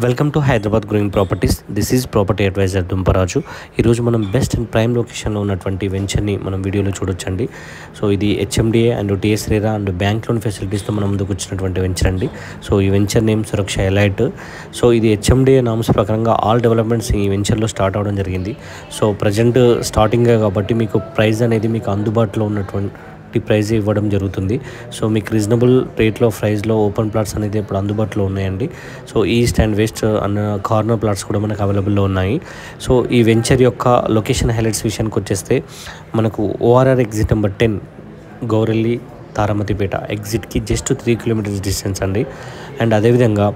Welcome to Hyderabad growing properties. This is property advisor Dumparaju. ఈరోజు మనం best and prime లొకేషన్లో ఉన్నటువంటి వెంచర్ని మనం వీడియోలో చూడొచ్చండి. సో ఇది HMDA and TS RERA and bank loan ఫెసిలిటీస్తో మనం ముందుకు వచ్చినటువంటి వెంచర్ అండి. సో ఈ venture name Suraksha elite. So ఇది హెచ్ఎండిఏ నామ్స్ ప్రకారంగా ఆల్ డెవలప్మెంట్స్ ఈ వెంచర్లో స్టార్ట్ అవ్వడం జరిగింది. సో ప్రజెంట్ స్టార్టింగే కాబట్టి మీకు ప్రైస్ అనేది మీకు అందుబాటులో ఉన్నటువంటి ప్రైజ్ ఇవ్వడం జరుగుతుంది. సో మీకు రీజనబుల్ రేట్లో ప్రైస్లో ఓపెన్ ప్లాట్స్ అనేది ఇప్పుడు అందుబాటులో ఉన్నాయండి. సో ఈస్ట్ అండ్ వెస్ట్ అన్న కార్నర్ ప్లాట్స్ కూడా మనకు అవైలబుల్లో ఉన్నాయి. సో ఈ వెంచర్ యొక్క లొకేషన్ హైలైట్స్ విషయానికి వచ్చేస్తే మనకు ORR exit number 10 Gowrelli Taramatipet ఎగ్జిట్కి జస్ట్ 3 కిలోమీటర్స్ డిస్టెన్స్ అండి. అండ్ అదేవిధంగా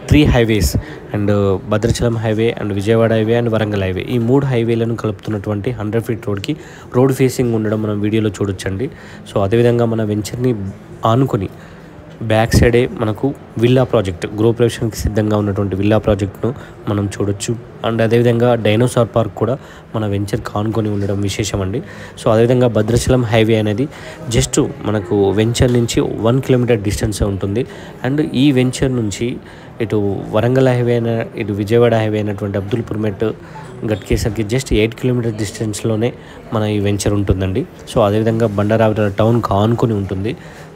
3 highways and Bhadrachalam highway and Vijayawada highway and Warangal highway, ఈ 3 హైవేలను కలుపుతున్నటువంటి 100 ఫీట్ రోడ్కి రోడ్ ఫేసింగ్ ఉండడం మనం వీడియోలో చూడొచ్చండి. సో అదేవిధంగా మన వెంచర్ని ఆనుకొని బ్యాక్ సైడే మనకు విల్లా ప్రాజెక్ట్, గృహప్రవేశానికి సిద్ధంగా ఉన్నటువంటి విల్లా ప్రాజెక్ట్ను మనం చూడొచ్చు. అండ్ అదేవిధంగా డైనోసార్ పార్క్ కూడా మన వెంచర్కి ఆనుకొని ఉండడం విశేషం అండి. సో అదేవిధంగా భద్రాచలం హైవే అనేది జస్ట్ మనకు వెంచర్ నుంచి 1 కిలోమీటర్ డిస్టెన్స్ ఉంటుంది. అండ్ ఈ వెంచర్ నుంచి ఇటు వరంగల్ హైవే అయిన ఇటు విజయవాడ హైవే అయినటువంటి అబ్దుల్పూర్ మెట్ గట్కేసర్కి జస్ట్ 8 కిలోమీటర్ డిస్టెన్స్లోనే మన ఈ వెంచర్ ఉంటుందండి. సో అదేవిధంగా బండారావిడ టౌన్కి ఆనుకొని ఉంటుంది.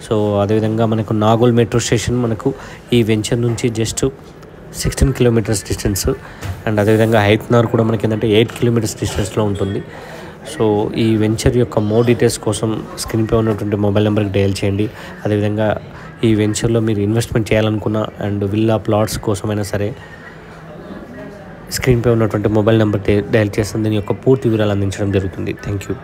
సో అదేవిధంగా మనకు నాగోల్ మెట్రో స్టేషన్ మనకు ఈ వెంచర్ నుంచి జస్ట్ 16 కిలోమీటర్స్ డిస్టెన్స్. అండ్ అదేవిధంగా హైత్నార్ కూడా మనకి ఏంటంటే 8 కిలోమీటర్స్ డిస్టెన్స్లో ఉంటుంది. సో ఈ వెంచర్ యొక్క మోర్ డీటెయిల్స్ కోసం స్క్రీన్పై ఉన్నటువంటి మొబైల్ నెంబర్కి డయల్ చేయండి. అదేవిధంగా ఈ వెంచర్లో మీరు ఇన్వెస్ట్మెంట్ చేయాలనుకున్న అండ్ విల్లా ప్లాట్స్ కోసమైనా సరే స్క్రీన్పై ఉన్నటువంటి మొబైల్ నెంబర్ డయల్ చేస్తే దీని యొక్క పూర్తి వివరాలు అందించడం జరుగుతుంది. Thank you.